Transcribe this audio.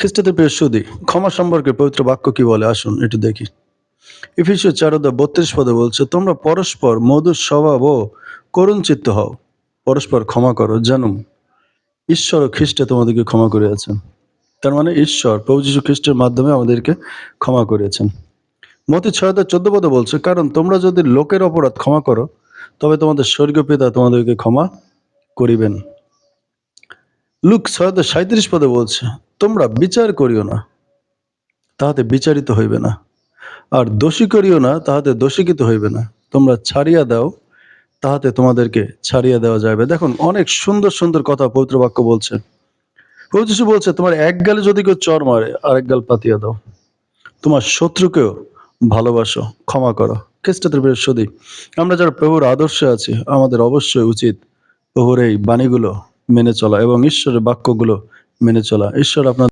খ্রিস্টাব্দের প্রিয় সুধী, ক্ষমা সম্পর্কে পবিত্র বাক্য কি বলে আসুন একটু দেখি। এফেসীয় 4:32 পদে বলছে, তোমরা পরস্পর মধুর স্বভাব ও করুণ চিত্ত হও, পরস্পর ক্ষমা করো, যেন ঈশ্বর ও খ্রিস্টে তোমাদেরকে ক্ষমা করিয়াছেন। তার মানে ঈশ্বর প্রভু যীশু খ্রিস্টের মাধ্যমে আমাদেরকে ক্ষমা করিয়েছেন। মতি 6:14 পদে বলছে, কারণ তোমরা যদি লোকের অপরাধ ক্ষমা করো, তবে তোমাদের স্বর্গীয় পিতা তোমাদেরকে ক্ষমা করিবেন। লুক 6:37 পদে বলছে, তোমরা বিচার করিও না, তাহাতে বিচারিত হইবে না, আর দোষী করিও না, তাহাতে দোষীকৃত হইবে না। তোমরা ছাড়িয়া দাও, তাহাতে তোমাদেরকে ছাড়িয়া দেওয়া যাবে। দেখুন, অনেক সুন্দর সুন্দর কথা পবিত্র বাক্য বলছে। প্রভু যীশু বলছে, তোমার এক গালে যদি কেউ চর মারে, আরেক গাল পাতিয়া দাও। তোমার শত্রুকেও ভালোবাসো, ক্ষমা করো। খ্রিস্টাব্দের প্রিয় সুধী, আমরা যারা প্রভুর আদর্শে আছি, আমাদের অবশ্যই উচিত প্রভুর এই বাণীগুলো মেনে চলা এবং ঈশ্বরের বাক্যগুলো মেনে চলা। ঈশ্বর আপনার